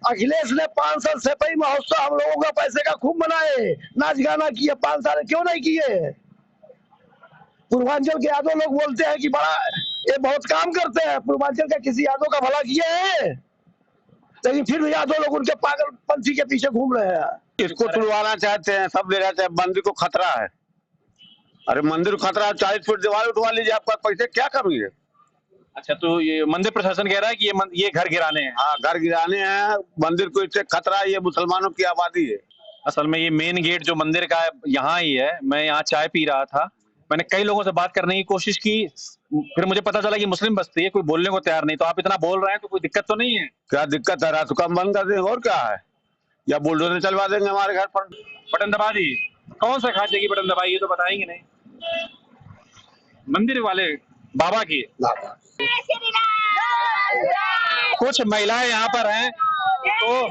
अखिलेश ने 5 साल सफाई महोत्सव हम लोगों का पैसे का खूब मनाए, नाच गाना किए, 5 साल क्यों नहीं किए? पूर्वांचल के यादव लोग बोलते हैं कि बड़ा ये बहुत काम करते हैं, पूर्वांचल का किसी यादव का भला किए हैं? लेकिन फिर भी यादव लोग उनके पागलपंथी के पीछे घूम रहे हैं। इसको तुड़वाना चाहते हैं, सब ले जाते हैं। मंदिर को खतरा है। अरे मंदिर को खतरा है, 40 फीट दीवार उठवा लीजिए, आपका पैसे क्या कमी है? अच्छा, तो ये मंदिर प्रशासन कह रहा है कि ये घर गिराने हैं। हाँ, घर गिराने हैं। मंदिर को इससे खतरा है, ये मुसलमानों की आबादी है। असल में ये मेन गेट जो मंदिर का है यहाँ ही है। मैं यहाँ चाय पी रहा था, मैंने कई लोगों से बात करने की कोशिश की, फिर मुझे पता चला कि मुस्लिम बस्ती है, कोई बोलने को तैयार नहीं। तो आप इतना बोल रहे हैं तो कोई दिक्कत तो नहीं है? क्या दिक्कत है? रात को काम बंद कर देंगे और क्या है, या बुलडोजर चलवा देंगे हमारे घर पर। बटन दबा दी? कौन सा खाते की बटन दबाई, ये तो बताएंगे नहीं। मंदिर वाले बाबा की। कुछ महिलाएं यहाँ पर हैं, तो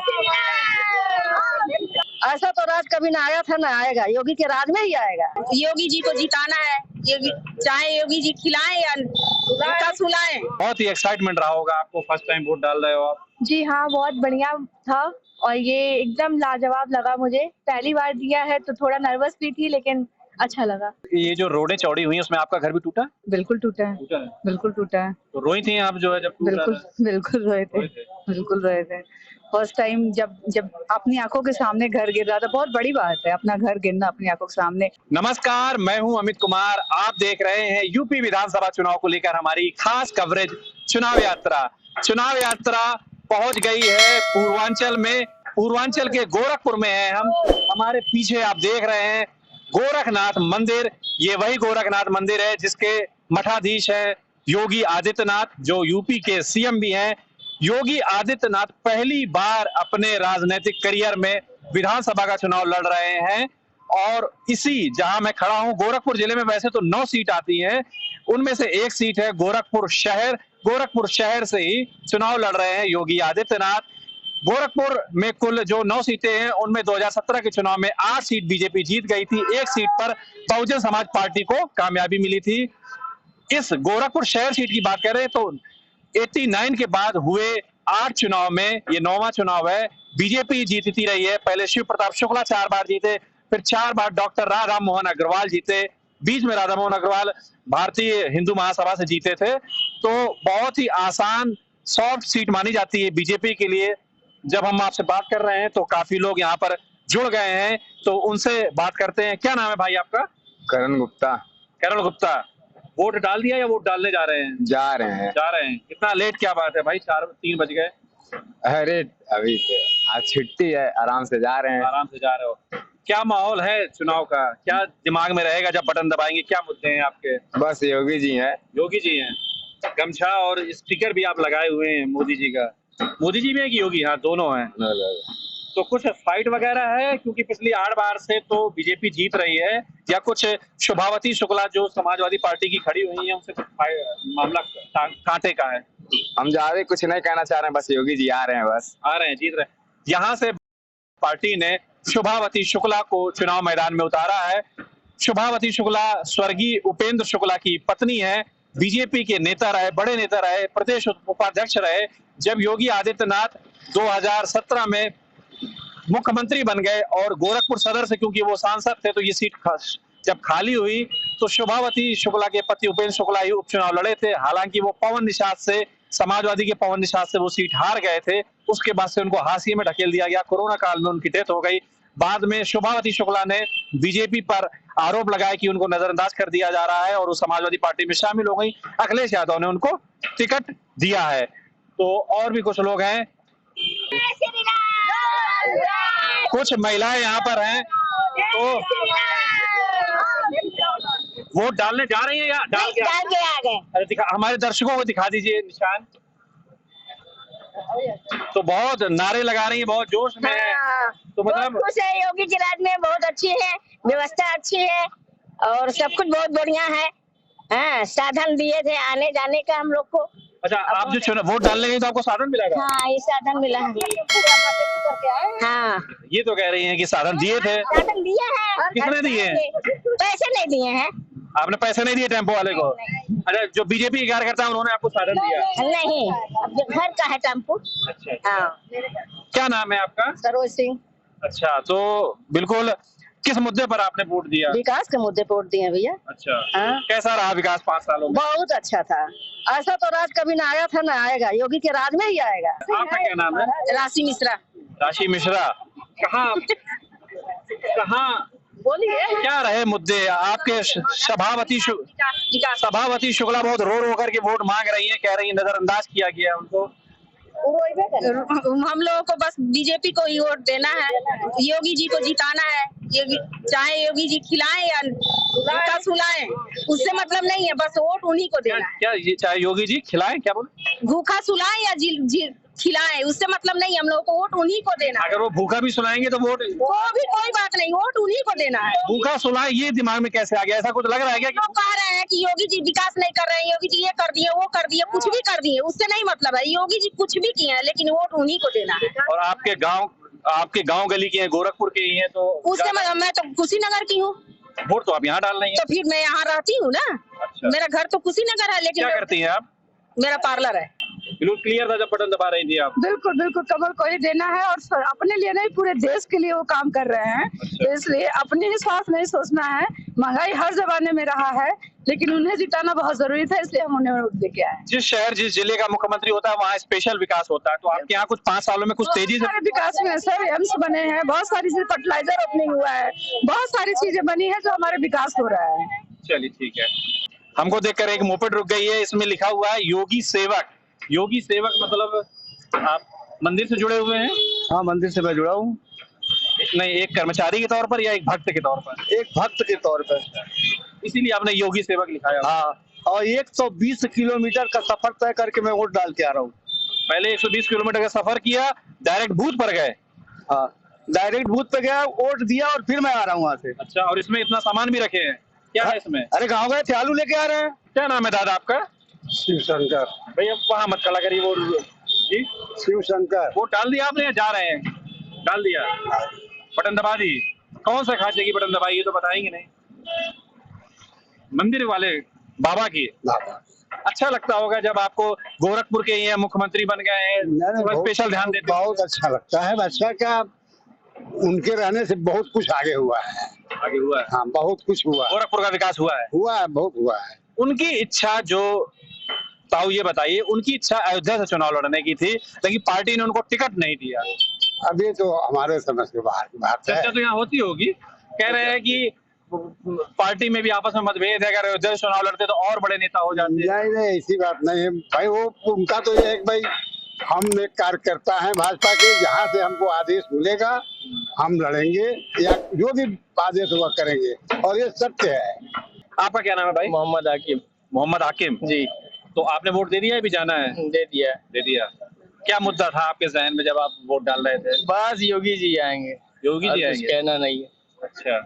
ऐसा तो राज कभी ना आया था, ना आएगा। योगी के राज में ही आएगा। योगी जी को जिताना है, योगी चाहे योगी जी खिलाएं या उनका सुलाएं। बहुत ही एक्साइटमेंट रहा होगा आपको, फर्स्ट टाइम वोट डाल रहे हो आप। जी हाँ, बहुत बढ़िया था और ये एकदम लाजवाब लगा मुझे। पहली बार दिया है तो थोड़ा नर्वस भी थी, लेकिन अच्छा लगा। ये जो रोडें चौड़ी हुई हैं उसमें आपका घर भी टूटा? बिल्कुल टूटा है, टूटा है। बिल्कुल टूटा है। तो रोई थी आप जो है जब टूट रहा बिल्कुल था? बिल्कुल रोए थे, बिल्कुल रोए थे। फर्स्ट टाइम जब अपनी आंखों के सामने घर गिर रहा था, बहुत बड़ी बात है अपना घर गिरना अपनी आंखों के सामने। नमस्कार, मैं हूं अमित कुमार। आप देख रहे हैं यूपी विधानसभा चुनाव को लेकर हमारी खास कवरेज चुनाव यात्रा। चुनाव यात्रा पहुंच गई है पूर्वांचल में। पूर्वांचल के गोरखपुर में है हम। हमारे पीछे आप देख रहे हैं गोरखनाथ मंदिर। ये वही गोरखनाथ मंदिर है जिसके मठाधीश है योगी आदित्यनाथ, जो यूपी के सीएम भी हैं। योगी आदित्यनाथ पहली बार अपने राजनीतिक करियर में विधानसभा का चुनाव लड़ रहे हैं। और इसी जहां मैं खड़ा हूं, गोरखपुर जिले में वैसे तो 9 सीट आती हैं, उनमें से एक सीट है गोरखपुर शहर। गोरखपुर शहर से ही चुनाव लड़ रहे हैं योगी आदित्यनाथ। गोरखपुर में कुल जो 9 सीटें हैं उनमें 2017 के चुनाव में 8 सीट बीजेपी जीत गई थी। एक सीट पर बहुजन समाज पार्टी को कामयाबी मिली थी। इस गोरखपुर शहर सीट की बात करें तो 89 के बाद हुए 8 चुनाव में ये 9वां चुनाव है। बीजेपी जीतती रही है। पहले शिव प्रताप शुक्ला 4 बार जीते, फिर 4 बार डॉक्टर राम मोहन अग्रवाल जीते, बीच में राधा मोहन अग्रवाल भारतीय हिंदू महासभा से जीते थे। तो बहुत ही आसान सॉफ्ट सीट मानी जाती है बीजेपी के लिए। जब हम आपसे बात कर रहे हैं तो काफी लोग यहाँ पर जुड़ गए हैं, तो उनसे बात करते हैं। क्या नाम है भाई आपका? करण गुप्ता। करण गुप्ता, वोट डाल दिया या वोट डालने जा रहे हैं? जा रहे हैं। जा रहे हैं। इतना लेट क्या बात है भाई, 3 बज गए। अरे अभी आज छुट्टी है, आराम से जा रहे हैं। आराम से जा रहे हो। क्या माहौल है चुनाव का, क्या दिमाग में रहेगा जब बटन दबाएंगे? क्या मुद्दे हैं आपके? बस योगी जी हैं। योगी जी हैं। गमछा और स्टिकर भी आप लगाए हुए हैं मोदी जी का। मोदी जी भी है कि योगी? हाँ, दोनों हैं। तो कुछ फाइट वगैरह है, क्योंकि पिछली 8 बार से तो बीजेपी जीत रही है, या कुछ शुभावती शुक्ला जो समाजवादी पार्टी की खड़ी हुई है उनसे कुछ मामला कांटे का है? हम ज्यादा कुछ नहीं कहना चाह रहे हैं, बस योगी जी आ रहे हैं, बस आ रहे हैं, जीत रहे हैं। यहाँ से पार्टी ने शुभावती शुक्ला को चुनाव मैदान में उतारा है। शुभावती शुक्ला स्वर्गीय उपेंद्र शुक्ला की पत्नी है। बीजेपी के नेता रहे, बड़े नेता रहे, प्रदेश उपाध्यक्ष रहे। जब योगी आदित्यनाथ 2017 में मुख्यमंत्री बन गए और गोरखपुर सदर से क्योंकि वो सांसद थे, तो ये सीट जब खाली हुई तो शुभावती शुक्ला के पति उपेंद्र शुक्ला ही उपचुनाव लड़े थे। हालांकि वो पवन निषाद से, समाजवादी के पवन निषाद से वो सीट हार गए थे। उसके बाद से उनको हाशिए में ढकेल दिया गया। कोरोना काल में उनकी डेथ हो गई। बाद में शुभावती शुक्ला ने बीजेपी पर आरोप लगाया कि उनको नजरअंदाज कर दिया जा रहा है और वो समाजवादी पार्टी में शामिल हो गई। अखिलेश यादव ने उनको टिकट दिया है। तो और भी कुछ लोग हैं, कुछ महिलाएं यहाँ पर हैं, तो वोट डालने जा रही है या डाल के आ गए? अरे हमारे दर्शकों को दिखा दीजिए निशान। तो बहुत नारे लगा रही है, बहुत जोश में है। तो मतलब खुश है, योगी के राज में बहुत अच्छी है, व्यवस्था अच्छी है और सब कुछ बहुत बढ़िया है। हाँ, साधन दिए थे आने जाने का हम लोग को। अच्छा, आप जो वोट डालने गई तो आपको साधन मिला? हाँ, ये साधन मिला है। हाँ, ये तो कह रही हैं कि साधन दिए थे। साधन दिए हैं। कितने दिए हैं? पैसे नहीं दिए हैं। आपने पैसे नहीं दिए टेम्पो वाले को? अच्छा, जो बीजेपी के कार्यकर्ता है उन्होंने आपको साधन दिया? नहीं, अब घर का है टेम्पो। अच्छा, हाँ, क्या नाम है आपका? सरोज सिंह। अच्छा, तो बिल्कुल किस मुद्दे पर आपने वोट दिया? विकास के मुद्दे वोट दिए भैया। अच्छा, हाँ। कैसा रहा विकास 5 सालों में? बहुत अच्छा था। ऐसा तो राज कभी ना आया था ना आएगा, योगी के राज में ही आएगा। आपका क्या नाम है? राशि मिश्रा। राशि मिश्रा। कहाँ बोलिए। क्या रहे मुद्दे आपके? सभापति शुक्ला बहुत रो करके वोट मांग रही है, कह रही है नजरअंदाज किया गया उनको। हम लोगों को बस बीजेपी को ही वोट देना है, योगी जी को जिताना है। योगी चाहे योगी जी खिलाएं या भूखा सुलाएं, उससे मतलब नहीं है, बस वोट उन्हीं को देना है। क्या ये चाहे योगी जी खिलाएं, क्या बोले? भूखा सुलाएं या जी खिलाएं, उससे मतलब नहीं है, हम लोगों को वोट उन्हीं को देना है। अगर वो भूखा भी सुनाएंगे तो वोट? वो भी कोई बात नहीं, वोट उन्हीं को देना है। भूखा सुनाए ये दिमाग में कैसे आ गया? ऐसा कुछ लग रहा है क्या? लोग कह रहे हैं कि योगी जी विकास नहीं कर रहे हैं, योगी जी ये कर दिए वो कर दिए, कुछ भी कर दिए, उससे नहीं मतलब है। योगी जी कुछ भी किए हैं, लेकिन वोट उन्हीं को देना है। और आपके गांव गली के हैं, गोरखपुर के ही हैं, तो उससे मैं तो कुशीनगर की हूँ, वोट तो आप यहाँ डाल रही हैं। तो फिर मैं यहाँ रहती हूँ ना। अच्छा। मेरा घर तो कुशीनगर है, लेकिन क्या करती हैं आप? मेरा पार्लर है। बिल्कुल क्लियर था जब बटन दबा रही थी आप। बिल्कुल बिल्कुल, कमल को ही देना है, और अपने लिए नहीं पूरे देश के लिए वो काम कर रहे हैं। तो इसलिए अपने ही स्वार्थ नहीं सोचना है। महंगाई हर जमाने में रहा है, लेकिन उन्हें जिताना बहुत जरूरी था, इसलिए हम उन्हें वोट देके आए। जिस शहर जिस जिले का मुख्यमंत्री होता है वहाँ स्पेशल विकास होता है, तो आपके यहाँ कुछ 5 सालों में कुछ तेजी से विकास में सर एम्स बने हैं, बहुत सारी चीजें, फर्टिलाइजर ओपनिंग हुआ है, बहुत सारी चीजें बनी है जो हमारे विकास हो रहा है। चलिए ठीक है। हमको देखकर एक मोपेड रुक गई है, इसमें लिखा हुआ है योगी सेवक। योगी सेवक मतलब आप मंदिर से जुड़े हुए हैं? हाँ, मंदिर से मैं जुड़ा हूँ। नहीं, एक कर्मचारी के तौर पर या एक भक्त के तौर पर? एक भक्त के तौर पर। इसीलिए आपने योगी सेवक लिखा है? हाँ, और 120 किलोमीटर का सफर तय करके मैं वोट डाल के आ रहा हूँ। पहले 120 किलोमीटर का सफर किया, डायरेक्ट बूथ पर गए? हाँ, डायरेक्ट बूथ पे गया, वोट दिया और फिर मैं आ रहा हूँ वहाँ से। अच्छा, और इसमें इतना सामान भी रखे हैं? क्या है इसमें? अरे गाँव गए थे, आलू लेके आ रहे हैं। क्या नाम है दादा आपका? शिव शंकर। भैया वहाँ मत खड़ा करिए। वो जी, शिव शंकर। वो डाल दिया आपने या जा रहे हैं? डाल दिया, बटन दबा दी। कौन सा खाते की बटन दबाई, ये तो बताएंगे नहीं। मंदिर वाले बाबा की? अच्छा लगता होगा जब आपको गोरखपुर के ही मुख्यमंत्री बन गए हैं, स्पेशल ध्यान देते? बहुत अच्छा लगता है। अच्छा क्या, उनके रहने से बहुत कुछ आगे हुआ है। आगे हुआ है? हाँ, बहुत कुछ हुआ। गोरखपुर का विकास हुआ है? हुआ है, बहुत हुआ है। उनकी इच्छा जो ताऊ, ये बताइए, उनकी इच्छा अयोध्या से चुनाव लड़ने की थी, लेकिन पार्टी ने उनको टिकट नहीं दिया। अब ये तो हमारे समझ के बाहर की बात है। चर्चा तो यहाँ होती होगी, कह रहे हैं कि पार्टी में भी आपस में मतभेद है, अगर अयोध्या से चुनाव लड़ते तो और बड़े नेता हो जाते। नहीं, ऐसी बात नहीं है भाई। वो उनका तो ये है कि भाई हम एक कार्यकर्ता हैं भाजपा के, जहाँ से हमको आदेश मिलेगा हम लड़ेंगे, या जो भी आदेश हुआ करेंगे, और ये सत्य है। आपका क्या नाम है भाई? मोहम्मद हाकिम। मोहम्मद हाकिम जी। तो आपने वोट दे दिया, अभी जाना है? दे दिया। दे दिया। क्या मुद्दा था आपके जहन में जब आप वोट डाल रहे थे? बस योगी जी आएंगे। योगी जी कुछ आएंगे? कहना नहीं है। अच्छा,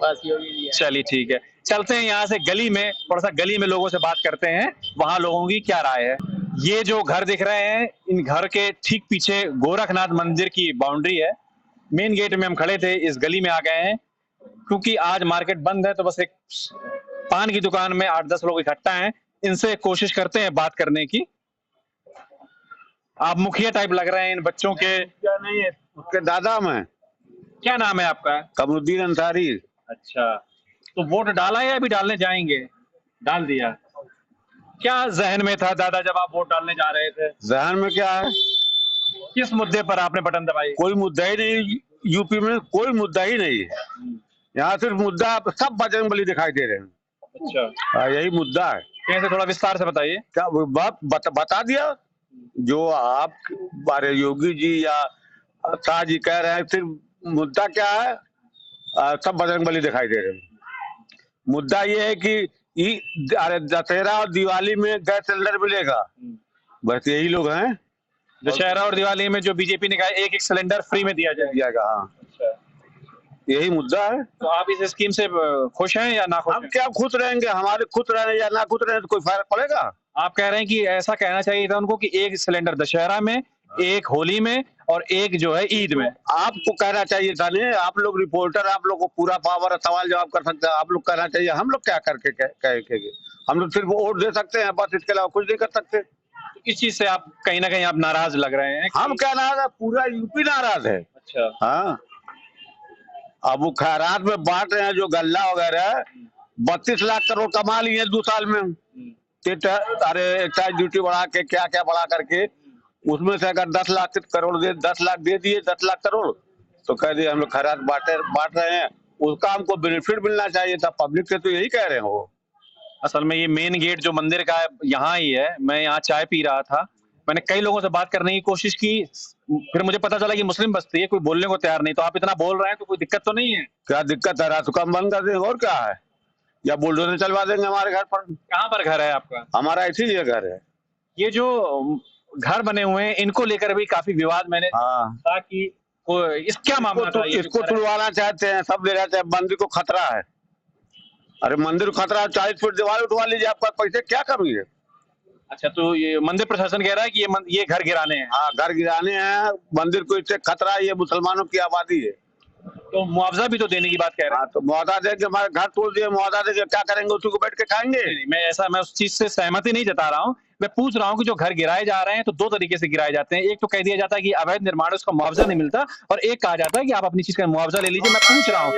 बस योगी जी आएंगे। चलिए ठीक है। चलते हैं यहाँ से गली में, थोड़ा सा गली में लोगों से बात करते हैं, वहाँ लोगों की क्या राय है। ये जो घर दिख रहे हैं, इन घर के ठीक पीछे गोरखनाथ मंदिर की बाउंड्री है। मेन गेट में हम खड़े थे, इस गली में आ गए हैं क्योंकि आज मार्केट बंद है, तो बस एक पान की दुकान में 8-10 लोग इकट्ठा हैं। इनसे कोशिश करते हैं बात करने की। आप मुखिया टाइप लग रहे हैं इन बच्चों के। क्या नहीं है, उसके दादा में। क्या नाम है आपका? कमरुद्दीन अंसारी। अच्छा, तो वोट डाला या अभी डालने जाएंगे? डाल दिया। क्या जहन में था दादा जब आप वोट डालने जा रहे थे? जहन में क्या है? किस मुद्दे पर आपने बटन दबाई? कोई मुद्दा ही नहीं, यूपी में कोई मुद्दा ही नहीं है। यहाँ सिर्फ मुद्दा सब बजरंगबली दिखाई दे रहे हैं। अच्छा, यही मुद्दा है। कैसे, थोड़ा विस्तार से बताइए। क्या बता दिया जो आप बारे योगी जी या शाह जी कह रहे हैं, सिर्फ मुद्दा क्या है? सब बजरंगबली दिखाई दे रहे हैं। मुद्दा ये है कि दशहरा और दिवाली में गैस सिलेंडर मिलेगा, बस यही लोग हैं। दशहरा और दिवाली में जो बीजेपी ने कहा एक सिलेंडर फ्री में दिया जाएगा। हाँ, अच्छा, यही मुद्दा है। तो आप इस स्कीम से खुश हैं या ना खुश? हम क्या खुश रहेंगे? हमारे खुश रहने या ना खुश रहने तो कोई फर्क पड़ेगा? आप कह रहे हैं कि ऐसा कहना चाहिए था उनको कि एक सिलेंडर दशहरा में, एक होली में और एक जो है ईद में। आपको कहना चाहिए था नहीं, आप लोग रिपोर्टर, आप लोग को पूरा पावर सवाल जवाब कर सकते हैं, आप लोग कहना चाहिए। हम लोग क्या करके कहेंगे? हम लोग सिर्फ वोट दे सकते हैं बस, इसके अलावा कुछ नहीं कर सकते। इस चीज से आप कहीं ना कहीं आप नाराज लग रहे हैं? हम क्या नाराज है, पूरा यूपी नाराज है। अच्छा। हाँ, अब वो खैरात में बांट रहे हैं जो गल्ला वगैरह, 32 लाख करोड़ कमा लिए 2 साल में। अरे एक्साइज ड्यूटी बढ़ा के क्या क्या बढ़ा करके, उसमें से अगर 10 लाख करोड़ दे, 10 लाख दे दिए, 10 लाख करोड़ तो कह दिए हम लोग खैरात बांट रहे हैं, उसका हमको बेनिफिट मिलना चाहिए था। पब्लिक से तो यही कह रहे हैं वो। असल में ये मेन गेट जो मंदिर का है यहाँ ही है। मैं यहाँ चाय पी रहा था, मैंने कई लोगों से बात करने की कोशिश की, फिर मुझे पता चला कि मुस्लिम बस्ती है, कोई बोलने को तैयार नहीं। तो आप इतना बोल रहे हैं तो कोई दिक्कत तो नहीं है? क्या दिक्कत है? रात को कम बंद कर देंगे और क्या है, या बुलडोजर चलवा देंगे हमारे घर पर। कहाँ पर घर है आपका? हमारा इसीलिए घर है। ये जो घर बने हुए हैं इनको लेकर भी काफी विवाद मैंने था कि इस क्या मामला था? इसको तुड़वाना चाहते हैं, सब ले जाते हैं। मंदिर को खतरा है। अरे मंदिर को खतरा है, 40 फीट दीवार उठवा लीजिए, आपका पैसे क्या कमी है? अच्छा, तो ये मंदिर प्रशासन कह रहा है कि ये घर गिराने हैं। हाँ, घर गिराने हैं, मंदिर को इससे खतरा है, ये मुसलमानों की आबादी है। तो मुआवजा भी तो देने की बात कह रहे हैं। तो मुआवजा देंगे, हमारे घर तोड़ दिए, मुआवजा देंगे, क्या करेंगे? उसी को बैठ के खाएंगे। मैं उस चीज से सहमति नहीं जता रहा हूँ। मैं पूछ रहा हूँ कि जो घर गिराए जा रहे हैं तो 2 तरीके से गिराए जाते हैं। एक तो कह दिया जाता है कि अवैध निर्माण, उसका मुआवजा नहीं मिलता, और एक कहा जाता है कि आप अपनी चीज का मुआवजा ले लीजिए। मैं पूछ रहा हूँ,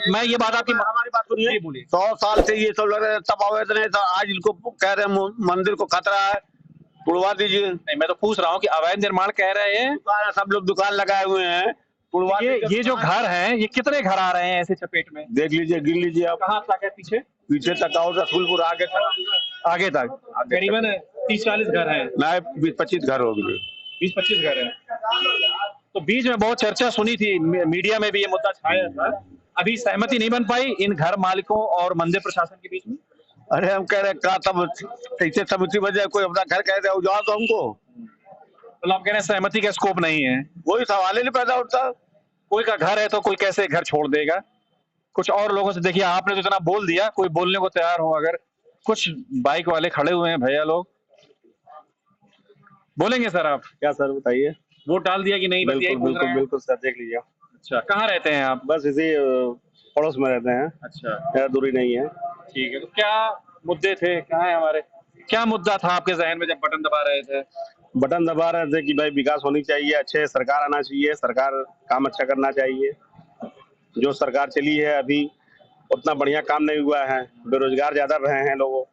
मैं ये बात आपकी, हमारी बात सुनिए, बोलिए। 100 साल से ये सब लग रहे हैं, तब अवैध नहीं था, आज इनको कह रहे हैं मंदिर को खतरा है, तुड़वा दीजिए। नहीं, मैं तो पूछ रहा हूँ कि अवैध निर्माण कह रहे हैं, सब लोग दुकान लगाए हुए हैं, ये जो घर हैं, ये कितने घर आ रहे हैं ऐसे चपेट में? देख लीजिए, गिन लीजिए आप। कहाँ तक है? पीछे तक आओ, रसूलपुर आगे तक करीबन 30-40 घर हैं। नहीं, 20-25 घर होंगे। 20-25 घर हैं। तो बीच में बहुत चर्चा सुनी थी, मीडिया में भी ये मुद्दा छाया था। अभी सहमति नहीं बन पाई इन घर मालिकों और मंदिर प्रशासन के बीच में? अरे हम कह रहे हैं क्या, तब कैसे समिति बन जाए, कोई अपना घर कह रहे उजाड़ तो हमको। तो आप कह रहे हैं सहमति का स्कोप नहीं है? वही सवाल ही नहीं पैदा उठता। कोई का घर है तो कोई कैसे घर छोड़ देगा? कुछ और लोगों से देखिए, आपने तो इतना बोल दिया, कोई बोलने को तैयार हो? अगर कुछ बाइक वाले खड़े हुए हैं भैया लोग, बोलेंगे सर आप? क्या सर बताइए? वोट डाल दिया कि नहीं? बिल्कुल सर, देख लीजिए। अच्छा, कहाँ रहते हैं आप? बस इसी पड़ोस में रहते हैं। अच्छा, ज्यादा दूरी नहीं है। ठीक है। तो क्या मुद्दे थे, कहाँ है हमारे, क्या मुद्दा था आपके जहन में जब बटन दबा रहे थे? बटन दबा रहे थे कि भाई विकास होनी चाहिए, अच्छे सरकार आना चाहिए, सरकार काम अच्छा करना चाहिए। जो सरकार चली है अभी उतना बढ़िया काम नहीं हुआ है, बेरोजगार ज्यादा रहे हैं लोगों,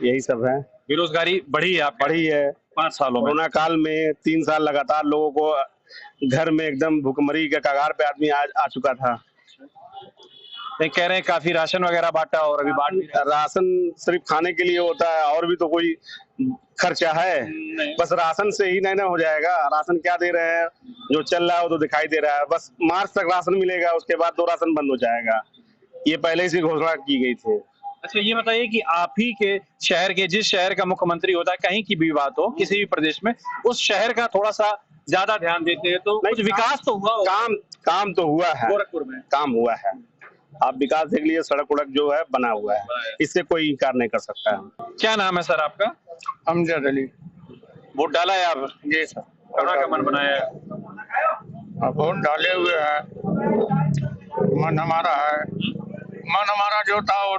यही सब है। बेरोजगारी बढ़ी है? बढ़ी है 5 सालों में। कोरोना काल में 3 साल लगातार लोगों को घर में एकदम भुखमरी के कगार पे आदमी आ चुका था। कह रहे हैं काफी राशन वगैरह बांटा, और अभी राशन सिर्फ खाने के लिए होता है, और भी तो कोई खर्चा है? बस राशन से ही नहीं ना हो जाएगा। राशन क्या दे रहे हैं, जो चल रहा है वो तो दिखाई दे रहा है। बस मार्च तक राशन मिलेगा, उसके बाद तो राशन बंद हो जाएगा, ये पहले से घोषणा की गई थी। अच्छा, ये बताइए कि आप ही के शहर के, जिस शहर का मुख्यमंत्री होता है, कहीं की भी बात हो किसी भी प्रदेश में, उस शहर का थोड़ा सा ज्यादा ध्यान देते हैं तो कुछ विकास तो हुआ? काम तो हुआ है, गोरखपुर में काम हुआ है। आप विकास देख लीजिए, सड़क उड़क जो है बना हुआ है, इससे कोई इनकार नहीं कर सकता है। क्या नाम है सर आपका? अमजद अली। वोट डाला है आप? जी सर। कहाँ का मन बनाया है? वोट डाले हुए है, मन हमारा है, मन हमारा जो था वो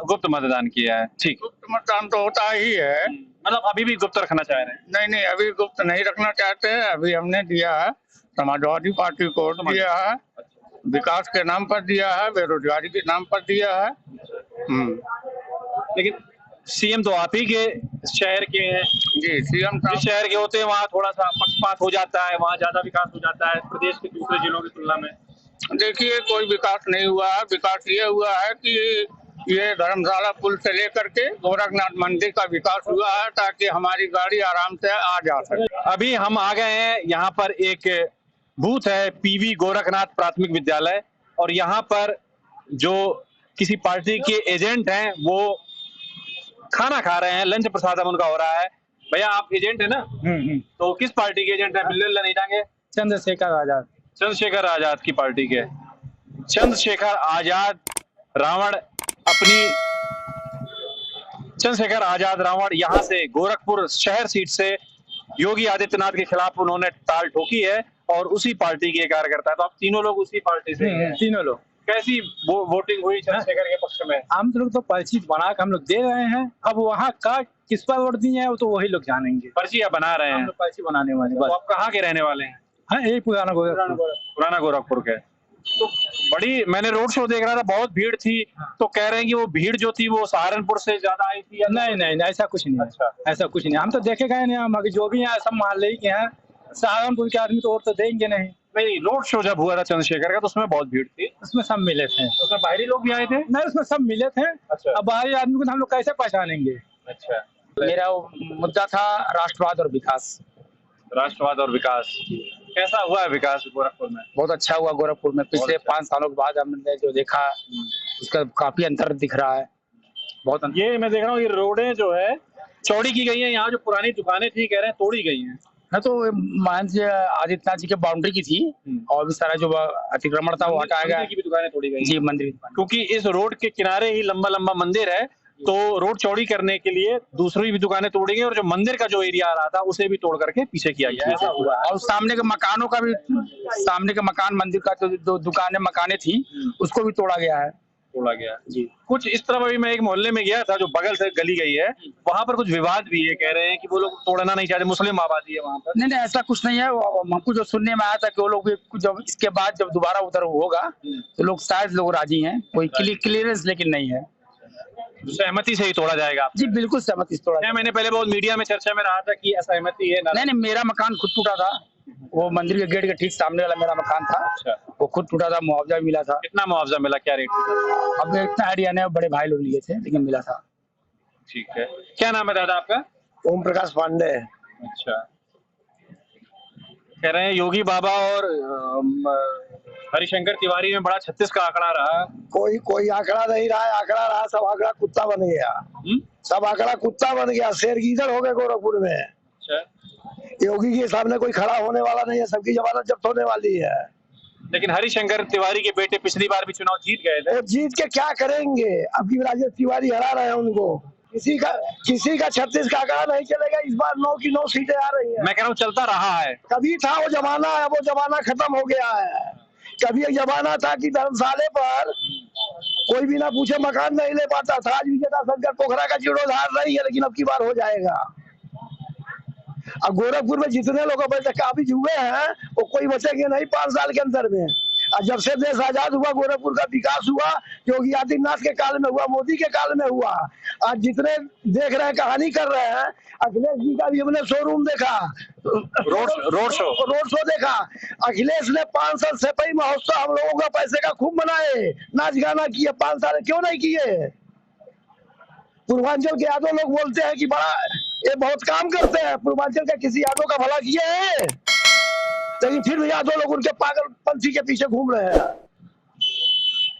गुप्त मतदान किया है। ठीक, गुप्त मतदान तो होता ही है। मतलब अभी भी गुप्त रखना चाह रहे हैं? नहीं, अभी गुप्त नहीं रखना चाहते हैं। अभी हमने दिया है समाजवादी पार्टी को, दिया है विकास के नाम पर दिया है, बेरोजगारी के नाम पर दिया है। लेकिन सीएम तो आप ही के शहर के हैं। जी, सीएम जिस शहर के होते हैं वहाँ थोड़ा सा पक्षपात हो जाता है, वहाँ ज्यादा विकास हो जाता है प्रदेश के दूसरे जिलों की तुलना में। देखिए, कोई विकास नहीं हुआ है। विकास ये हुआ है कि ये धर्मशाला पुल से लेकर के गोरखनाथ मंदिर का विकास हुआ है, ताकि हमारी गाड़ी आराम से आ जा सके। अभी हम आ गए हैं, यहाँ पर एक बूथ है पीवी गोरखनाथ प्राथमिक विद्यालय, और यहाँ पर जो किसी पार्टी के एजेंट हैं वो खाना खा रहे हैं, लंच प्रसादम उनका हो रहा है। भैया आप एजेंट है ना? तो किस पार्टी के एजेंट है? बिल्ला नहीं टांगे? चंद्रशेखर आजाद। चंद्रशेखर आजाद की पार्टी के। चंद्रशेखर आजाद रावण यहाँ से गोरखपुर शहर सीट से योगी आदित्यनाथ के खिलाफ उन्होंने ताल ठोकी है और उसी पार्टी के कार्यकर्ता है। तो आप तीनों लोग उसी पार्टी से हैं। तीनों लोग। कैसी वोटिंग हुई चंद्रशेखर के पक्ष में? हम लोग तो पर्ची बना के हम लोग दे रहे हैं, अब वहाँ का किस पर वोट दिए हैं वो तो वही लोग जानेंगे। पर्ची आप बना रहे हम हैं? लोग पर्ची बनाने वाले तो बस। आप कहाँ के रहने वाले हैं? हाँ, यही पुराना पुराना गोरखपुर के। तो बड़ी, मैंने रोड शो देख रहा था, बहुत भीड़ थी, तो कह रहे हैं कि वो भीड़ जो थी वो सहारनपुर से ज्यादा आई थी या नहीं नहीं नहीं, ऐसा कुछ नहीं है। अच्छा। ऐसा कुछ नहीं, हम तो देखे गए नहीं, हम जो भी हैं सब मोहल्ले के हैं, सहारनपुर के आदमी तो वोट तो देंगे नहीं। नहीं, रोड शो जब हुआ था चंद्रशेखर का तो उसमें बहुत भीड़ थी। उसमें सब मिले थे। उसमें बाहरी लोग भी आए थे? नहीं, उसमें सब मिले थे। अच्छा। अब बाहरी आदमी को तो हम लोग कैसे पहचानेंगे। अच्छा, मेरा मुद्दा था राष्ट्रवाद और विकास। राष्ट्रवाद और विकास, कैसा हुआ है विकास गोरखपुर में? बहुत अच्छा हुआ गोरखपुर में, पिछले 5 सालों के बाद हमने जो देखा उसका काफी अंतर दिख रहा है, बहुत अंतर। ये मैं देख रहा हूँ, ये रोडें जो है चौड़ी की गई है, यहाँ जो पुरानी दुकानें थी कह रहे हैं तोड़ी गई हैं। ना तो मान जी आदित्यनाथ जी के बाउंड्री की थी और भी सारा जो अतिक्रमण था वो हटाया गया। मंदिर की भी दुकानें तोड़ी गई जी, मंदिर की दुकान। क्योंकि इस रोड के किनारे ही लंबा लंबा मंदिर है, तो रोड चौड़ी करने के लिए दूसरी भी दुकानें तोड़ी गई और जो मंदिर का जो एरिया आ रहा था उसे भी तोड़ करके पीछे किया गया। ऐसा हुआ। और सामने के मकानों का भी, सामने के मकान मंदिर का जो दुकानें मकानें थी उसको भी तोड़ा गया है। तोड़ा गया जी। कुछ इस तरह अभी मैं एक मोहल्ले में गया था जो बगल से गली गई है, वहां पर कुछ विवाद भी है, कह रहे हैं कि वो लोग तोड़ना नहीं चाहते, मुस्लिम आबादी है वहां पर। नहीं नहीं, ऐसा कुछ नहीं है। हमको जो सुनने में आया था कि वो लोग भी जब इसके बाद जब दोबारा उधर होगा तो लोग शायद लोग राजी हैं, कोई क्लियरेंस लेकिन नहीं है। सहमति से ही तोड़ा जाएगा? जी बिल्कुल सहमति से तोड़ा। मैंने पहले बहुत मीडिया में चर्चा में रहा था कि असहमति है। नहीं नहीं, मेरा मकान खुद टूटा था, वो मंदिर के गेट के ठीक सामने वाला मेरा मकान था। अच्छा। वो खुद टूटा था, मुआवजा मिला था। कितना मुआवजा मिला, क्या रेट? अब इतना आइडिया नहीं, बड़े भाई लोग लिए थे लेकिन मिला था। ठीक है, क्या नाम है दादा आपका? ओम प्रकाश पांडे। अच्छा, कह रहे हैं योगी बाबा और हरिशंकर तिवारी में बड़ा 36 का आंकड़ा रहा। कोई आंकड़ा नहीं रहा है, आंकड़ा रहा, सब आंकड़ा कुत्ता बन गया। सब आंकड़ा कुत्ता बन गया, शेर गीदड़ हो गए गोरखपुर में। अच्छा। योगी के सामने कोई खड़ा होने वाला नहीं है, सबकी जमानत जब्त होने वाली है। लेकिन हरिशंकर तिवारी के बेटे पिछली बार भी चुनाव जीत गए थे। वो जीत के क्या करेंगे? अब की राजेश तिवारी हरा रहे हैं उनको। किसी का 36 का आंकड़ा नहीं चलेगा, इस बार 9 की 9 सीटें आ रही हैं। मैं कह रहा हूँ चलता रहा है, कभी था वो जमाना, है वो जमाना खत्म हो गया है। कभी एक जमाना था कि धर्मशाले पर कोई भी ना पूछे मकान नहीं ले पाता था। आज विजेता शंकर पोखरा का जीर्णोद्धार नहीं है, लेकिन अब की बार हो जाएगा। अब गोरखपुर में जितने लोग काबिज हुए हैं वो कोई बचेंगे नहीं 5 साल के अंदर में। और जब से देश आजाद हुआ, गोरखपुर का विकास हुआ, योगी आदित्यनाथ के काल में हुआ, मोदी के काल में हुआ। आज जितने देख रहे हैं, कहानी कर रहे हैं, अखिलेश जी का भी हमने शोरूम देखा, रोड शो देखा। अखिलेश ने 5 साल सफाई महोत्सव हम लोगों का पैसे का खूब मनाए, नाच गाना किए। 5 साल क्यों नहीं किए? पूर्वांचल के यादव लोग बोलते हैं कि बड़ा ये बहुत काम करते हैं, पूर्वांचल के किसी यादव का भला किए हैं? लेकिन फिर भी यादव लोग उनके पागलपंथी के पीछे घूम रहे हैं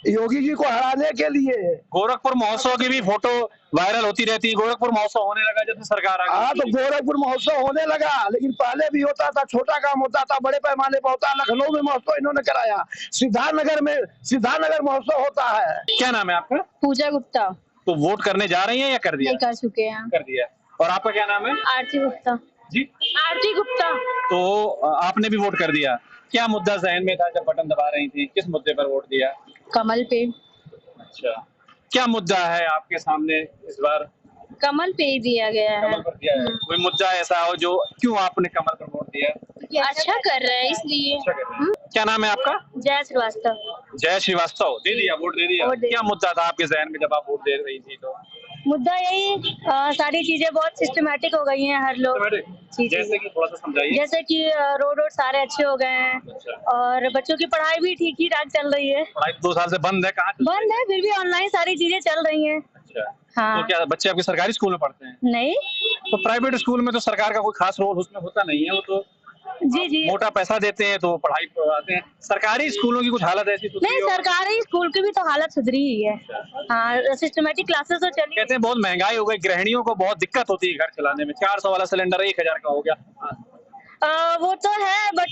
योगी जी को हराने के लिए। गोरखपुर महोत्सव की भी फोटो वायरल होती रहती है। गोरखपुर महोत्सव होने लगा जब से सरकार आ गई। हाँ, तो गोरखपुर महोत्सव होने लगा, लेकिन पहले भी होता था, छोटा काम होता था, बड़े पैमाने पर होता। लखनऊ में महोत्सव इन्होंने कराया, सिद्धार्थनगर महोत्सव होता है। क्या नाम है आपका? पूजा गुप्ता। तो वोट करने जा रही हैं या कर दिया? नहीं, कर चुके हैं। कर दिया। और आपका क्या नाम है? आरती गुप्ता जी। आरती गुप्ता। तो आपने भी वोट कर दिया। क्या मुद्दा जहन में था जब बटन दबा रही थी? किस मुद्दे पर वोट दिया? कमल पे। अच्छा, क्या मुद्दा है आपके सामने इस बार? कमल पे ही दिया गया है। कमल पर दिया है। कोई मुद्दा ऐसा हो जो क्यों आपने कमल पर वोट दिया? अच्छा कर रहे हैं इसलिए। अच्छा कर रहे हैं। क्या नाम है आपका? जय श्रीवास्तव। जय श्रीवास्तव। दे दिया, वोट दे दिया। क्या मुद्दा था आपके जहन में जब आप वोट दे रही थी? तो मुद्दा यही, सारी चीजें बहुत सिस्टमेटिक हो गई हैं, हर लोग। जैसे कि थोड़ा सा समझाइए। जैसे कि रोड सारे अच्छे हो गए हैं। अच्छा। और बच्चों की पढ़ाई भी ठीक ही ठाक चल रही है। पढ़ाई 2 साल से बंद है। कहाँ बंद है, फिर भी ऑनलाइन सारी चीजें चल रही हैं। अच्छा। हाँ। तो क्या बच्चे आपके सरकारी स्कूल में पढ़ते हैं? नहीं। तो प्राइवेट स्कूल में तो सरकार का कोई खास रोल उसमें होता नहीं है, वो तो जी मोटा पैसा देते हैं तो पढ़ाई करवाते हैं। सरकारी स्कूलों की कुछ हालत ऐसी नहीं, सरकारी स्कूल की भी तो हालत सुधरी ही है। हाँ, सिस्टमेटिक क्लासेस तो चली। कहते हैं बहुत महंगाई हो गई, गृहिणियों को बहुत दिक्कत होती है घर चलाने में। 400 वाला सिलेंडर 1000 का हो गया। वो तो है, बट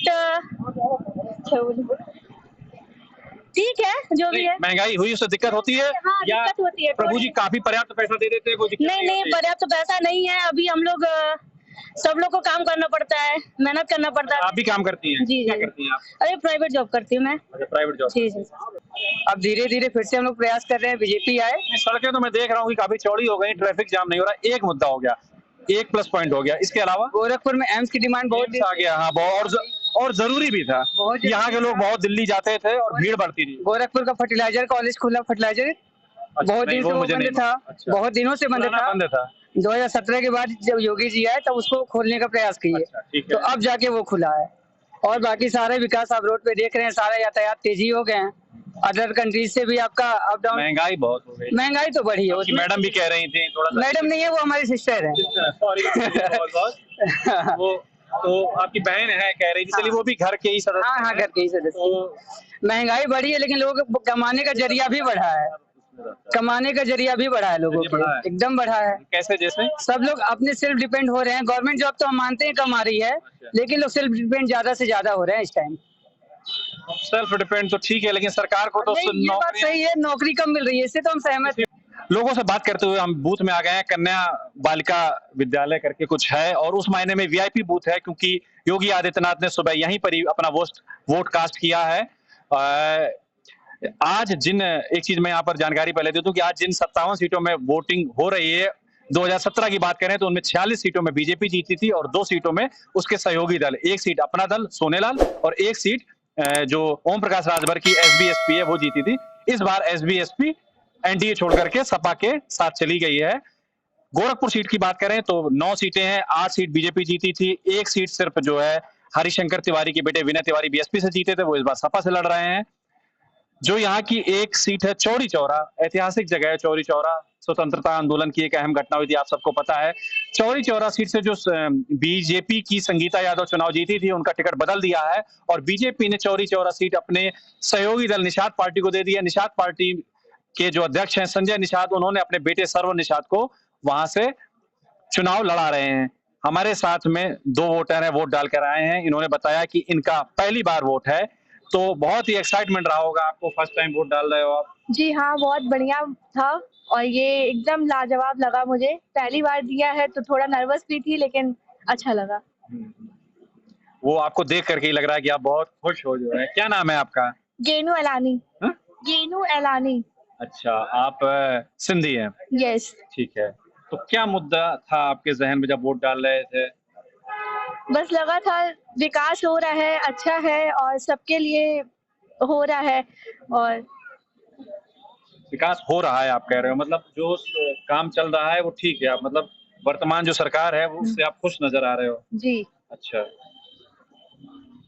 ठीक है, जो भी है। महंगाई हुई उससे दिक्कत होती है। हाँ, या दिक्कत होती है। प्रभु जी काफी पर्याप्त पैसा दे देते हैं? कोई दिक्कत नहीं, पर्याप्त पैसा नहीं है। अभी हम लोग सब लोग को काम करना पड़ता है, मेहनत करना पड़ता है। आप भी काम करती हैं? जी, क्या जी। करती हैं आप? अरे प्राइवेट जॉब करती हूँ मैं। अच्छा, प्राइवेट जॉब। जी, जी। अब धीरे धीरे फिर से हम लोग प्रयास कर रहे हैं, बीजेपी आए। सड़कें तो मैं देख रहा हूँ कि काफी चौड़ी हो गई, ट्रैफिक जाम नहीं हो रहा। एक मुद्दा हो गया, एक प्लस पॉइंट हो गया। इसके अलावा गोरखपुर में एम्स की डिमांड बहुत एम्स आ गया, हाँ, और जरूरी भी था। बहुत जरूरी यहाँ के लोग था। बहुत दिल्ली जाते थे और भीड़ बढ़ती थी। गोरखपुर का फर्टिलाइजर कॉलेज खुला, फर्टिलाइजर बहुत नहीं, दिन से वो मुझे बंद नहीं था। मालूम। अच्छा। बहुत दिनों से बंद पुराना था। बंद था। 2017 के बाद जब योगी जी आए तब उसको खोलने का प्रयास किए। अच्छा, ठीक है। तो अब जाके वो खुला है। और बाकी सारे विकास आप रोड पे देख रहे हैं, सारे यातायात तेजी हो गए हैं। अदर कंट्रीज से भी आपका अप डाउन। महंगाई बहुत हो गई। महंगाई तो बढ़ी है आपकी मैडम भी कह रही थी थोड़ा सा। मैडम नहीं है, वो हमारी सिस्टर है। सॉरी बहुत वो तो आपकी बहन है कह रही थी, चलिए वो भी घर के ही सदस्य हाँ हाँ, हैं। घर के ही सदस्य। तो महंगाई बढ़ी है लेकिन लोगों को कमाने का जरिया भी बढ़ा है। कमाने का जरिया भी बढ़ा है लोगों जरिया बढ़ा है। के, एकदम बढ़ा है। कैसे? जैसे सब लोग अपने सेल्फ डिपेंड हो रहे हैं। गवर्नमेंट जॉब तो हम मानते हैं कम आ रही है, लेकिन लोग सेल्फ डिपेंड ज्यादा से ज्यादा हो रहे हैं इस टाइम। सेल्फ डिपेंड तो ठीक है, लेकिन सरकार को तो नहीं, ये बात सही है, नौकरी कम मिल रही है, इससे तो हम सहमत हैं। लोगों से बात करते हुए हम बूथ में आ गए हैं। कन्या बालिका विद्यालय करके कुछ है और उस मायने में वीआईपी बूथ है, क्योंकि योगी आदित्यनाथ ने सुबह यहीं पर ही अपना वोट कास्ट किया है। आज एक चीज मैं यहाँ पर जानकारी पहले दे दूं कि आज जिन 57 सीटों में वोटिंग हो रही है, 2017 की बात करें तो उनमें 46 सीटों में बीजेपी जीती थी और 2 सीटों में उसके सहयोगी दल, एक सीट अपना दल सोनेलाल और एक सीट जो ओम प्रकाश राजभर की एसबीएसपी है वो जीती थी। इस बार एसबीएसपी एनडीए छोड़ करके सपा के साथ चली गई है। गोरखपुर सीट की बात करें तो 9 सीटें हैं, 8 सीट बीजेपी जीती थी, एक सीट सिर्फ जो है हरिशंकर तिवारी के बेटे विनय तिवारी बीएसपी से जीते थे, वो इस बार सपा से लड़ रहे हैं। जो यहाँ की एक सीट है चौरी चौरा, ऐतिहासिक जगह है चौरी चौरा, स्वतंत्रता आंदोलन की एक अहम घटना हुई थी, आप सबको पता है। चौरी चौरा सीट से जो बीजेपी की संगीता यादव चुनाव जीती थी, उनका टिकट बदल दिया है और बीजेपी ने चौरी चौरा सीट अपने सहयोगी दल निषाद पार्टी को दे दी है। निषाद पार्टी के जो अध्यक्ष हैं संजय निषाद, उन्होंने अपने बेटे सर्व निषाद को वहां से चुनाव लड़ा रहे हैं। हमारे साथ में 2 वोटर हैं, वोट डालकर आए हैं। इन्होंने बताया कि इनका पहली बार वोट है, तो बहुत ही एक्साइटमेंट रहा होगा आपको, फर्स्ट टाइम वोट डाल रहे हो आप। जी हाँ, बहुत बढ़िया था और ये एकदम लाजवाब लगा मुझे। पहली बार दिया है तो थोड़ा नर्वस भी थी, लेकिन अच्छा लगा। वो आपको देख करके ही लग रहा है कि आप बहुत खुश हो जो है। क्या नाम है आपका? गेनू एलानी। हाँ? गेनू एलानी। अच्छा, आप सिंधी हैं? यस। ठीक है, तो क्या मुद्दा था आपके जहन में जब वोट डाल रहे थे? बस लगा था विकास हो रहा है, अच्छा है और सबके लिए हो रहा है। और विकास हो रहा है आप कह रहे हो, मतलब जो काम चल रहा है वो ठीक है, आप मतलब वर्तमान जो सरकार है वो उससे आप खुश नजर आ रहे हो? जी। अच्छा,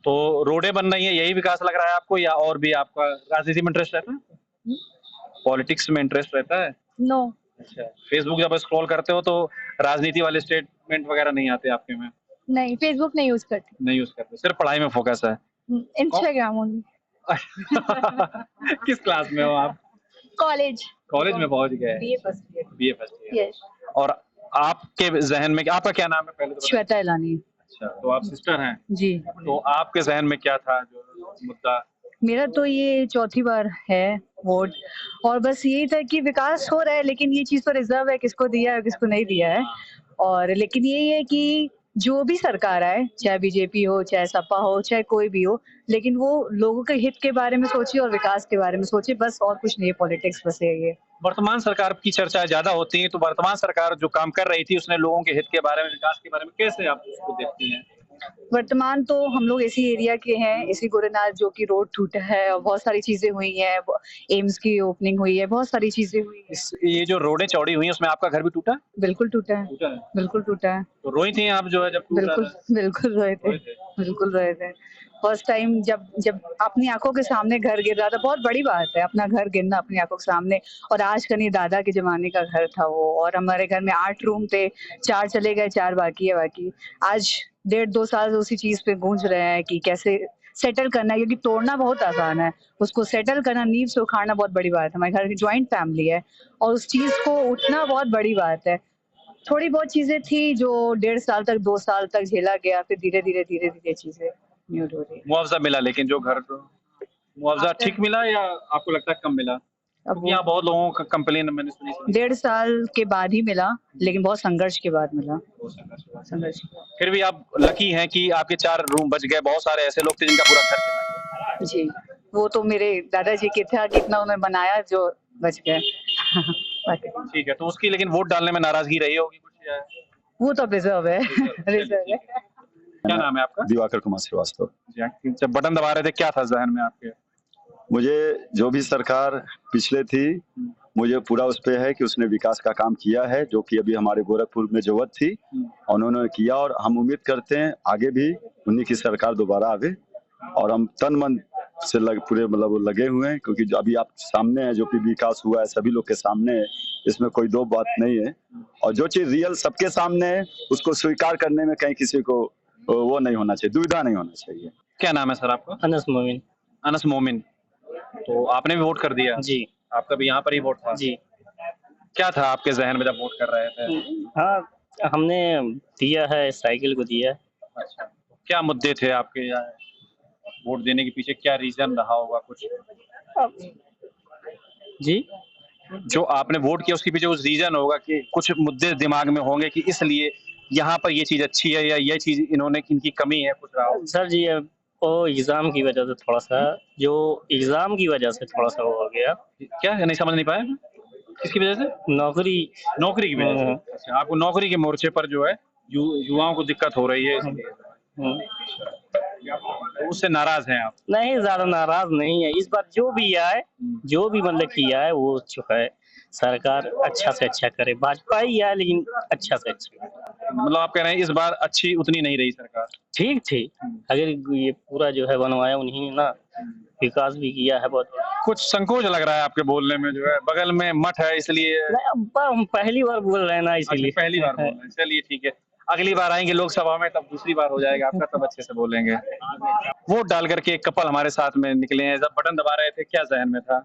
तो रोडें बन रही है, यही विकास लग रहा है आपको, या और भी आपका राजनीति में इंटरेस्ट रहता है? पॉलिटिक्स में इंटरेस्ट रहता है? नो। अच्छा, फेसबुक जब स्क्रॉल करते हो तो राजनीति वाले स्टेटमेंट वगैरह नहीं आते आपके में? नहीं, फेसबुक नहीं यूज करती। नहीं यूज करते, सिर्फ पढ़ाई में फोकस है? Instagram only. किस क्लास में हो आप? कॉलेज। कॉलेज में पहुंच गए? BA first year. BA first year. Yes. और आपके जहन में आपका क्या नाम है पहले तो बताइए? श्वेता एलानी। अच्छा, तो आप सिस्टर हैं? जी। तो आपके जहन में क्या था जो मुद्दा? मेरा तो ये चौथी बार है वोट और बस यही था कि विकास हो रहा है, लेकिन ये चीज तो रिजर्व है किसको दिया है किसको नहीं दिया है। और लेकिन यही है कि जो भी सरकार आए, चाहे बीजेपी हो, चाहे सपा हो, चाहे कोई भी हो, लेकिन वो लोगों के हित के बारे में सोचे और विकास के बारे में सोचे, बस और कुछ नहीं है। पॉलिटिक्स बस है ये। वर्तमान सरकार की चर्चाएं ज्यादा होती हैं, तो वर्तमान सरकार जो काम कर रही थी उसने लोगों के हित के बारे में, विकास के बारे में कैसे आप उसको देखती हैं? वर्तमान तो हम लोग इसी एरिया के हैं, इसी गोरेनाथ, जो कि रोड टूटा है और बहुत सारी चीजें हुई हैं, एम्स की ओपनिंग हुई है, बहुत सारी चीजें हुई हैं। ये जो रोडें चौड़ी हुई हैं उसमें आपका घर भी टूटा? बिल्कुल टूटा है। टूटा है? बिल्कुल टूटा है। तो रोई थी आप जो है जब टूट रहा बिल्कुल था? बिल्कुल रोए थे। बिल्कुल रोए थे। फर्स्ट टाइम जब अपनी आंखों के सामने घर गिर रहा था, बहुत बड़ी बात है अपना घर गिरना अपनी आंखों के सामने। और आज का नहीं, दादा के जमाने का घर था वो, और हमारे घर में 8 रूम थे, 4 चले गए, 4 बाकी है। बाकी आज 1.5-2 साल से उसी चीज पे गूंज रहे हैं कि कैसे सेटल करना है, क्योंकि तोड़ना बहुत आसान है, उसको सेटल करना, नींव से उखाड़ना बहुत बड़ी बात है। हमारे घर की ज्वाइंट फैमिली है और उस चीज को उठना बहुत बड़ी बात है। थोड़ी बहुत चीजें थी जो 1.5 साल तक, 2 साल तक झेला गया, फिर धीरे धीरे चीजें म्यूट हो रही है। मुआवजा मिला, लेकिन जो घर मुआवजा ठीक मिला या आपको लगता है कम मिला? अब यहाँ बहुत लोगों का कंप्लेन मैंने सुनी। 1.5 साल के बाद ही मिला, लेकिन बहुत संघर्ष के बाद मिला। संघर्ष के बाद। फिर भी आप लकी हैं कि आपके 4 रूम बच गए। बहुत सारे ऐसे लोग थे जिनका पूरा घर चला गया। जी, वो तो मेरे दादाजी के था, कितना उन्होंने बनाया जो बच गए। ठीक है, तो उसकी लेकिन वोट डालने में नाराजगी रही होगी कुछ या? वो तो रिजर्व है। रिजर्व है। क्या नाम है आपका? दिवाकर कुमार श्रीवास्तव। जब बटन दबा रहे थे क्या था जहन में आपके? मुझे जो भी सरकार पिछले थी, मुझे पूरा उस पे है कि उसने विकास का काम किया है, जो कि अभी हमारे गोरखपुर में जरूरत थी उन्होंने किया, और हम उम्मीद करते हैं आगे भी उन्हीं की सरकार दोबारा आवे, और हम तन मन से पूरे मतलब लगे हुए हैं, क्योंकि जो अभी आप सामने है जो भी विकास हुआ है सभी लोग के सामने है, इसमें कोई दो बात नहीं है, और जो चीज रियल सबके सामने है उसको स्वीकार करने में कहीं किसी को वो नहीं होना चाहिए, दुविधा नहीं होना चाहिए। क्या नाम है सर आपका? अनस मोमिन। अनस मोमिन। तो आपने भी वोट कर दिया? जी। आपका भी यहाँ पर ही वोट था? जी। क्या था आपके जहन में जब वोट कर रहे थे? हाँ, हमने दिया है, साइकिल को दिया है। अच्छा, क्या मुद्दे थे आपके यहाँ वोट देने के पीछे? क्या रीजन रहा होगा कुछ? जी, जो आपने वोट किया उसके पीछे कुछ रीजन होगा कि कुछ मुद्दे दिमाग में होंगे कि इसलिए यहाँ पर ये चीज अच्छी है या ये चीज इन्होंने इनकी कमी है, कुछ रहा? सर जी, वो एग्जाम की वजह से थोड़ा सा, जो एग्जाम की वजह से थोड़ा सा हो गया। क्या नहीं समझ नहीं पाया? किसकी वजह से? नौकरी की वजह से। अच्छा, आपको नौकरी के मोर्चे पर जो है युवाओं को दिक्कत हो रही है इसलिए तो उससे नाराज हैं आप? नहीं, ज्यादा नाराज नहीं है। इस बार जो भी आए, जो भी मतलब किया है, वो जो है सरकार अच्छा से अच्छा करे। भाजपा ही आए लेकिन अच्छा से अच्छा। मतलब आप कह रहे हैं इस बार अच्छी उतनी नहीं रही सरकार? ठीक थी, अगर ये पूरा जो है बनवाया उन्हीं ना, विकास भी किया है बहुत। कुछ संकोच लग रहा है आपके बोलने में, जो है बगल में मठ है इसलिए? हम पहली बार बोल रहे हैं ना, इसलिए। पहली बार बोल रहे हैं, चलिए ठीक है। अगली बार आएंगे लोकसभा में तब दूसरी बार हो जाएगा आपका, तब अच्छे से बोलेंगे। वोट डाल करके एक कपल हमारे साथ में निकले हैं, जब बटन दबा रहे थे क्या जहन में था?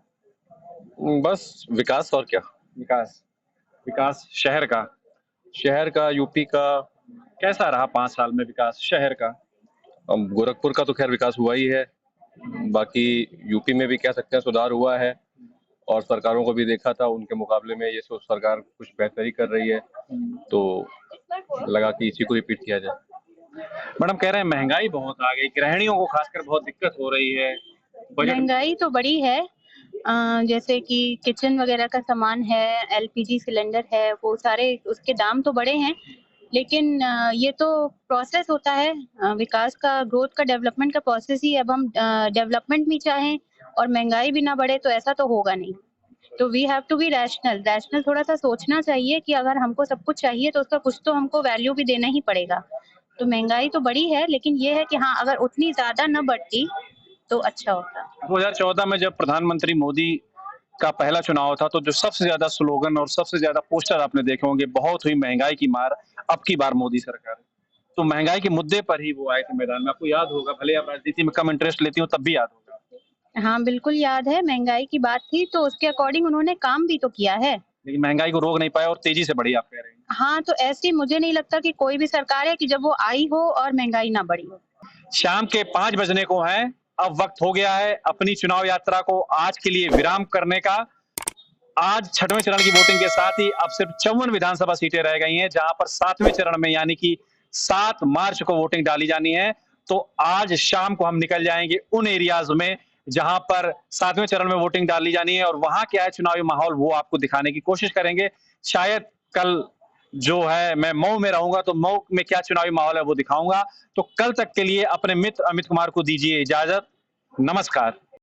बस विकास और क्या। विकास शहर का यूपी का कैसा रहा 5 साल में विकास शहर का? गोरखपुर का तो खैर विकास हुआ ही है, बाकी यूपी में भी कह सकते हैं सुधार हुआ है, और सरकारों को भी देखा था उनके मुकाबले में ये सरकार कुछ बेहतरी कर रही है, तो लगा कि इसी को रिपीट किया जाए। मैडम कह रहे हैं महंगाई बहुत आ गई, गृहिणियों को खासकर बहुत दिक्कत हो रही है। महंगाई तो बड़ी है, जैसे कि किचन वगैरह का सामान है, एलपीजी सिलेंडर है, वो सारे उसके दाम तो बढ़े हैं, लेकिन ये तो प्रोसेस होता है विकास का, ग्रोथ का, डेवलपमेंट का प्रोसेस ही। अब हम डेवलपमेंट भी चाहें और महंगाई भी ना बढ़े तो ऐसा तो होगा नहीं। तो we have to be rational थोड़ा सा सोचना चाहिए कि अगर हमको सब कुछ चाहिए तो उसका कुछ तो हमको वैल्यू भी देना ही पड़ेगा। तो महंगाई तो बड़ी है, लेकिन ये है कि हाँ, अगर उतनी ज्यादा न बढ़ती तो अच्छा होता। 2014 में जब प्रधानमंत्री मोदी का पहला चुनाव था तो जो सबसे ज्यादा स्लोगन और सबसे ज्यादा पोस्टर आपने देखे होंगे, बहुत हुई महंगाई की मार, अब की बार मोदी सरकार। तो महंगाई के मुद्दे पर ही वो आए थे मैदान में, आपको याद होगा, भले आप राजनीति में कम इंटरेस्ट लेती हो तब भी याद होगा। हाँ बिल्कुल याद है, महंगाई की बात थी तो उसके अकॉर्डिंग उन्होंने काम भी तो किया है, लेकिन महंगाई को रोक नहीं पाया और तेजी से बढ़ी, आप कह रहे हैं। हाँ, तो ऐसी मुझे नहीं लगता कि कोई भी सरकार है कि जब वो आई हो और महंगाई ना बढ़ी हो। शाम के 5 बजने को हैं, अब वक्त हो गया है अपनी चुनाव यात्रा को आज के लिए विराम करने का। आज 6वें चरण की वोटिंग के साथ ही अब सिर्फ 54 विधानसभा सीटें रह गई हैं, जहां पर 7वें चरण में यानी कि 7 मार्च को वोटिंग डाली जानी है। तो आज शाम को हम निकल जाएंगे उन एरियाज में जहां पर 7वें चरण में वोटिंग डाली जानी है, और वहां क्या है चुनावी माहौल वो आपको दिखाने की कोशिश करेंगे। शायद कल जो है मैं मऊ में रहूंगा तो मऊ में क्या चुनावी माहौल है वो दिखाऊंगा। तो कल तक के लिए अपने मित्र अमित कुमार को दीजिए इजाजत। नमस्कार।